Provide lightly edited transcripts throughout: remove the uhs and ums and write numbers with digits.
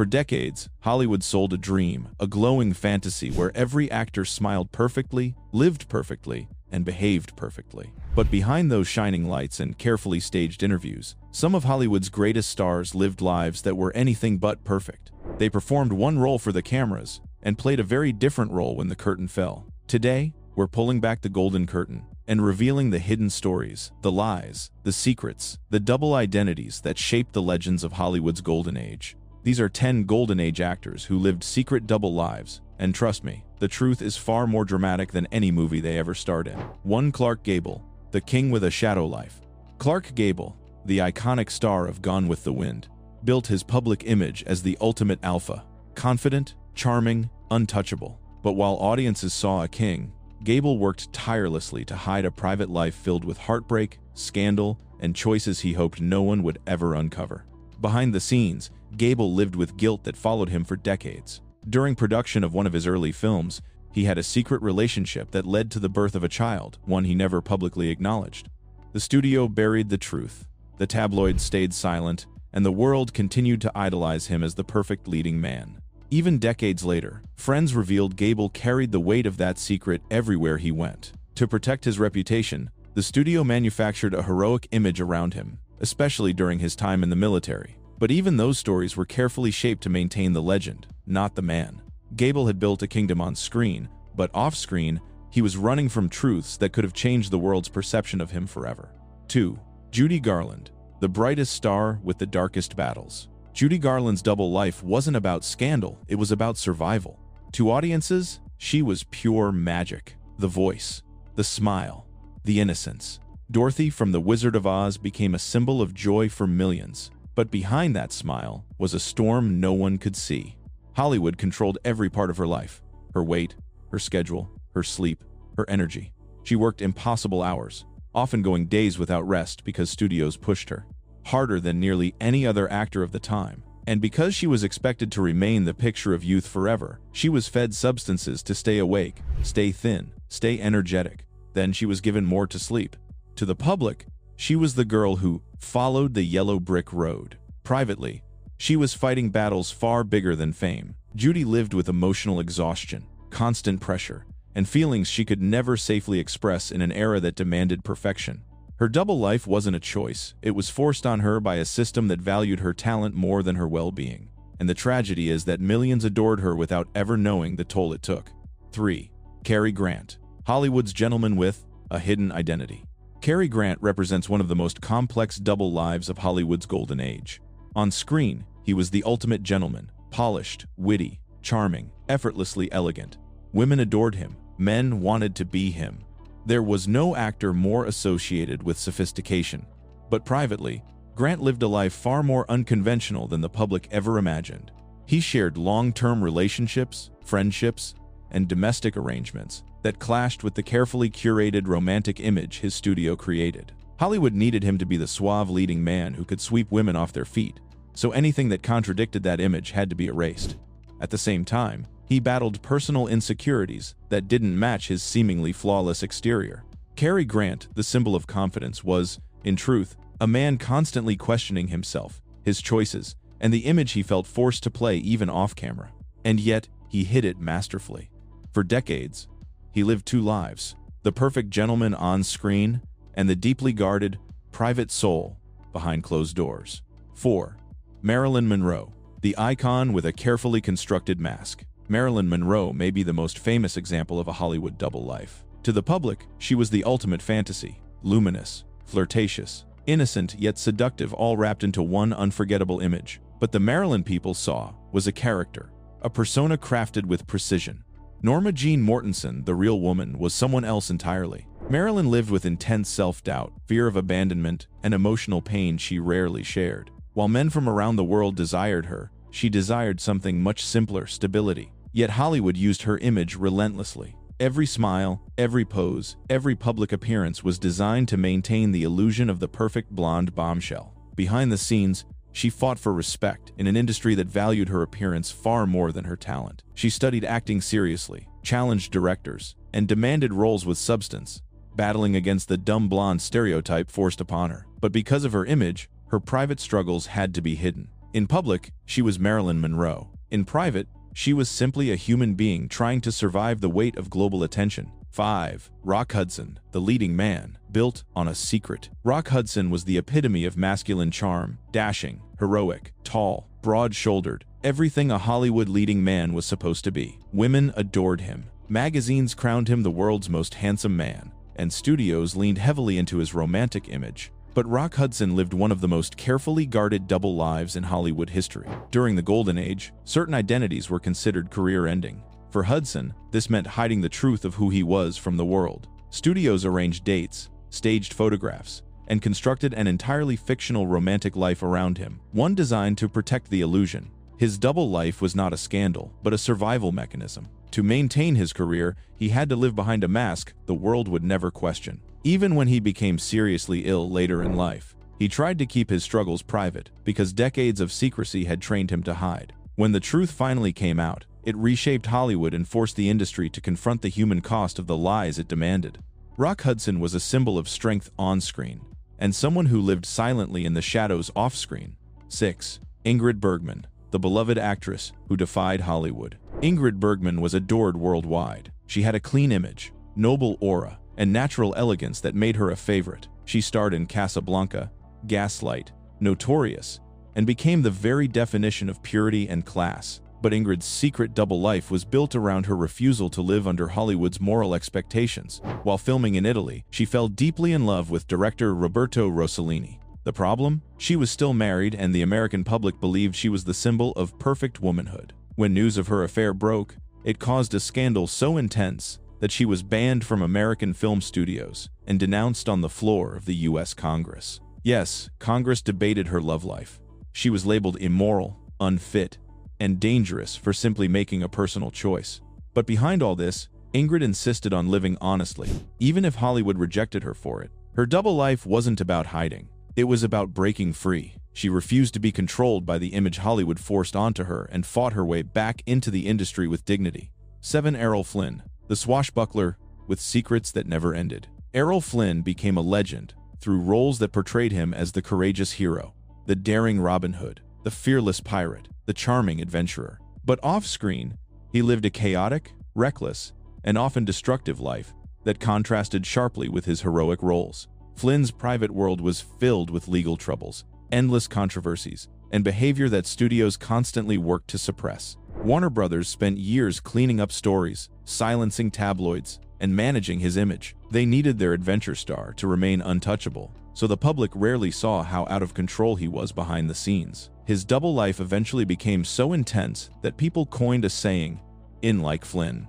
For decades, Hollywood sold a dream, a glowing fantasy where every actor smiled perfectly, lived perfectly, and behaved perfectly. But behind those shining lights and carefully staged interviews, some of Hollywood's greatest stars lived lives that were anything but perfect. They performed one role for the cameras and played a very different role when the curtain fell. Today, we're pulling back the golden curtain and revealing the hidden stories, the lies, the secrets, the double identities that shaped the legends of Hollywood's golden age. These are 10 golden age actors who lived secret double lives, and trust me, the truth is far more dramatic than any movie they ever starred in. 1. Clark Gable, the king with a shadow life. Clark Gable, the iconic star of Gone with the Wind, built his public image as the ultimate alpha, confident, charming, untouchable. But while audiences saw a king, Gable worked tirelessly to hide a private life filled with heartbreak, scandal, and choices he hoped no one would ever uncover. Behind the scenes, Gable lived with guilt that followed him for decades. During production of one of his early films, he had a secret relationship that led to the birth of a child, one he never publicly acknowledged. The studio buried the truth, the tabloids stayed silent, and the world continued to idolize him as the perfect leading man. Even decades later, friends revealed Gable carried the weight of that secret everywhere he went. To protect his reputation, the studio manufactured a heroic image around him, especially during his time in the military. But even those stories were carefully shaped to maintain the legend, not the man. Gable had built a kingdom on screen, but off-screen, he was running from truths that could have changed the world's perception of him forever. 2. Judy Garland, the brightest star with the darkest battles. Judy Garland's double life wasn't about scandal, it was about survival. To audiences, she was pure magic. The voice, the smile, the innocence. Dorothy from The Wizard of Oz became a symbol of joy for millions. But behind that smile was a storm no one could see. Hollywood controlled every part of her life: her weight, her schedule, her sleep, her energy. She worked impossible hours, often going days without rest because studios pushed her harder than nearly any other actor of the time. And because she was expected to remain the picture of youth forever, she was fed substances to stay awake, stay thin, stay energetic. Then she was given more to sleep. To the public, she was the girl who followed the yellow brick road. Privately, she was fighting battles far bigger than fame. Judy lived with emotional exhaustion, constant pressure, and feelings she could never safely express in an era that demanded perfection. Her double life wasn't a choice, it was forced on her by a system that valued her talent more than her well-being. And the tragedy is that millions adored her without ever knowing the toll it took. 3. Cary Grant, Hollywood's gentleman with a hidden identity. Cary Grant represents one of the most complex double lives of Hollywood's golden age. On screen, he was the ultimate gentleman, polished, witty, charming, effortlessly elegant. Women adored him, men wanted to be him. There was no actor more associated with sophistication. But privately, Grant lived a life far more unconventional than the public ever imagined. He shared long-term relationships, friendships, and domestic arrangements that clashed with the carefully curated romantic image his studio created. Hollywood needed him to be the suave leading man who could sweep women off their feet, so anything that contradicted that image had to be erased. At the same time, he battled personal insecurities that didn't match his seemingly flawless exterior. Cary Grant, the symbol of confidence, was, in truth, a man constantly questioning himself, his choices, and the image he felt forced to play even off-camera. And yet, he hid it masterfully. For decades, he lived two lives: the perfect gentleman on screen and the deeply guarded, private soul behind closed doors. 4. Marilyn Monroe, the icon with a carefully constructed mask. Marilyn Monroe may be the most famous example of a Hollywood double life. To the public, she was the ultimate fantasy: luminous, flirtatious, innocent yet seductive, all wrapped into one unforgettable image. But the Marilyn people saw was a character, a persona crafted with precision. Norma Jean Mortensen, the real woman, was someone else entirely. Marilyn lived with intense self-doubt, fear of abandonment, and emotional pain she rarely shared. While men from around the world desired her, she desired something much simpler: stability. Yet Hollywood used her image relentlessly. Every smile, every pose, every public appearance was designed to maintain the illusion of the perfect blonde bombshell. Behind the scenes, she fought for respect in an industry that valued her appearance far more than her talent. She studied acting seriously, challenged directors, and demanded roles with substance, battling against the dumb blonde stereotype forced upon her. But because of her image, her private struggles had to be hidden. In public, she was Marilyn Monroe. In private, she was simply a human being trying to survive the weight of global attention. 5. Rock Hudson, the leading man, built on a secret. Rock Hudson was the epitome of masculine charm, dashing, heroic, tall, broad-shouldered, everything a Hollywood leading man was supposed to be. Women adored him. Magazines crowned him the world's most handsome man, and studios leaned heavily into his romantic image. But Rock Hudson lived one of the most carefully guarded double lives in Hollywood history. During the Golden Age, certain identities were considered career-ending. For Hudson, this meant hiding the truth of who he was from the world. Studios arranged dates, staged photographs, and constructed an entirely fictional romantic life around him, one designed to protect the illusion. His double life was not a scandal, but a survival mechanism. To maintain his career, he had to live behind a mask the world would never question. Even when he became seriously ill later in life, he tried to keep his struggles private because decades of secrecy had trained him to hide. When the truth finally came out, it reshaped Hollywood and forced the industry to confront the human cost of the lies it demanded. Rock Hudson was a symbol of strength on-screen, and someone who lived silently in the shadows off-screen. 6. Ingrid Bergman, the beloved actress who defied Hollywood. Ingrid Bergman was adored worldwide. She had a clean image, noble aura, and natural elegance that made her a favorite. She starred in Casablanca, Gaslight, Notorious, and became the very definition of purity and class. But Ingrid's secret double life was built around her refusal to live under Hollywood's moral expectations. While filming in Italy, she fell deeply in love with director Roberto Rossellini. The problem? She was still married, and the American public believed she was the symbol of perfect womanhood. When news of her affair broke, it caused a scandal so intense that she was banned from American film studios and denounced on the floor of the U.S. Congress. Yes, Congress debated her love life. She was labeled immoral, unfit, and dangerous for simply making a personal choice. But behind all this, Ingrid insisted on living honestly, even if Hollywood rejected her for it. Her double life wasn't about hiding. It was about breaking free. She refused to be controlled by the image Hollywood forced onto her and fought her way back into the industry with dignity. 7. Errol Flynn, the swashbuckler with secrets that never ended. Errol Flynn became a legend through roles that portrayed him as the courageous hero, the daring Robin Hood, the fearless pirate, the charming adventurer. But off-screen, he lived a chaotic, reckless, and often destructive life that contrasted sharply with his heroic roles. Flynn's private world was filled with legal troubles, endless controversies, and behavior that studios constantly worked to suppress. Warner Brothers spent years cleaning up stories, silencing tabloids, and managing his image. They needed their adventure star to remain untouchable, so the public rarely saw how out of control he was behind the scenes. His double life eventually became so intense that people coined a saying, "in like Flynn,"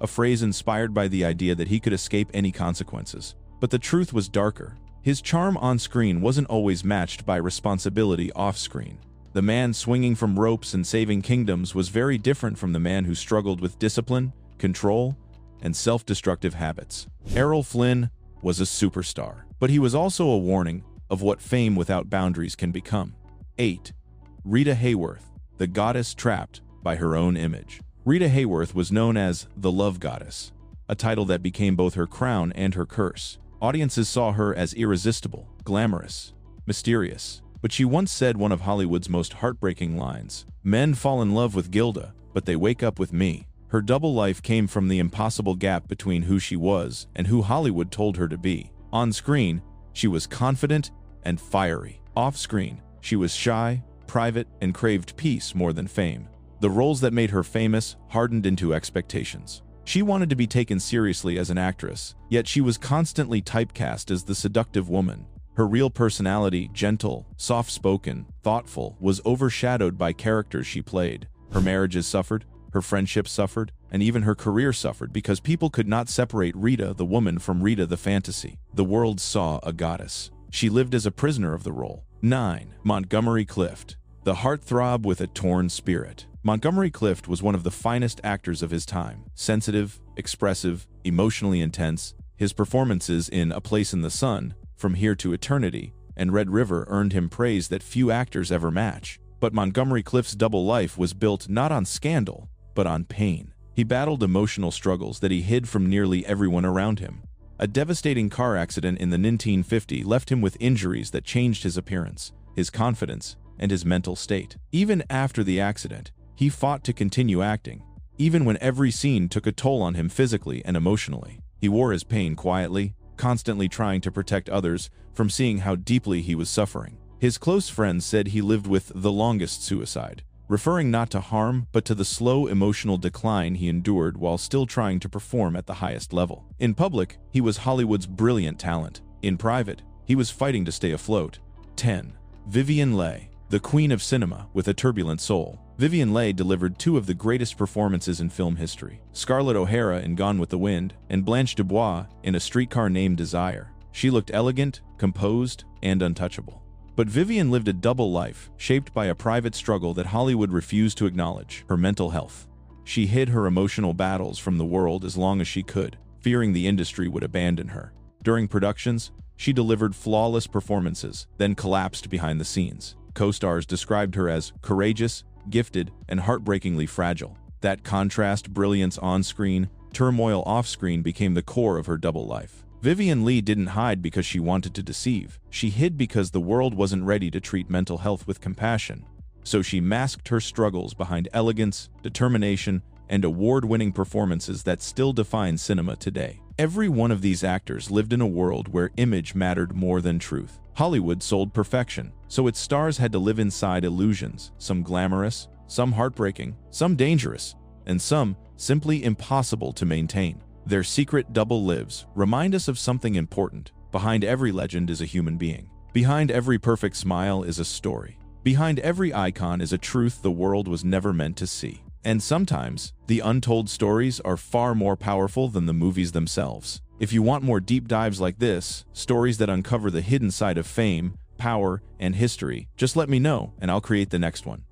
a phrase inspired by the idea that he could escape any consequences. But the truth was darker. His charm on-screen wasn't always matched by responsibility off-screen. The man swinging from ropes and saving kingdoms was very different from the man who struggled with discipline, control, and self-destructive habits. Errol Flynn was a superstar, but he was also a warning of what fame without boundaries can become. 8. Rita Hayworth, the goddess trapped by her own image. Rita Hayworth was known as the Love Goddess, a title that became both her crown and her curse. Audiences saw her as irresistible, glamorous, mysterious. But she once said one of Hollywood's most heartbreaking lines, "Men fall in love with Gilda, but they wake up with me." Her double life came from the impossible gap between who she was and who Hollywood told her to be. On screen, she was confident and fiery. Off screen, she was shy, private, and craved peace more than fame. The roles that made her famous hardened into expectations. She wanted to be taken seriously as an actress, yet she was constantly typecast as the seductive woman. Her real personality, gentle, soft-spoken, thoughtful, was overshadowed by characters she played. Her marriages suffered, her friendships suffered, and even her career suffered because people could not separate Rita the woman from Rita the fantasy. The world saw a goddess. She lived as a prisoner of the role. 9. Montgomery Clift, the heartthrob with a torn spirit. Montgomery Clift was one of the finest actors of his time. Sensitive, expressive, emotionally intense, his performances in A Place in the Sun, From Here to Eternity, and Red River earned him praise that few actors ever match. But Montgomery Clift's double life was built not on scandal, but on pain. He battled emotional struggles that he hid from nearly everyone around him. A devastating car accident in the 1950s left him with injuries that changed his appearance, his confidence, and his mental state. Even after the accident, he fought to continue acting, even when every scene took a toll on him physically and emotionally. He wore his pain quietly, constantly trying to protect others from seeing how deeply he was suffering. His close friends said he lived with the longest suicide, referring not to harm but to the slow emotional decline he endured while still trying to perform at the highest level. In public, he was Hollywood's brilliant talent. In private, he was fighting to stay afloat. 10. Vivien Leigh, the queen of cinema with a turbulent soul. Vivien Leigh delivered two of the greatest performances in film history: Scarlett O'Hara in Gone with the Wind and Blanche Dubois in A Streetcar Named Desire. She looked elegant, composed, and untouchable. But Vivien lived a double life, shaped by a private struggle that Hollywood refused to acknowledge: her mental health. She hid her emotional battles from the world as long as she could, fearing the industry would abandon her. During productions, she delivered flawless performances, then collapsed behind the scenes. Co-stars described her as courageous, gifted, and heartbreakingly fragile. That contrast, brilliance on-screen, turmoil off-screen, became the core of her double life. Vivien Leigh didn't hide because she wanted to deceive. She hid because the world wasn't ready to treat mental health with compassion. So she masked her struggles behind elegance, determination, and award-winning performances that still define cinema today. Every one of these actors lived in a world where image mattered more than truth. Hollywood sold perfection, so its stars had to live inside illusions, some glamorous, some heartbreaking, some dangerous, and some simply impossible to maintain. Their secret double lives remind us of something important. Behind every legend is a human being. Behind every perfect smile is a story. Behind every icon is a truth the world was never meant to see. And sometimes, the untold stories are far more powerful than the movies themselves. If you want more deep dives like this, stories that uncover the hidden side of fame, power, and history, just let me know and I'll create the next one.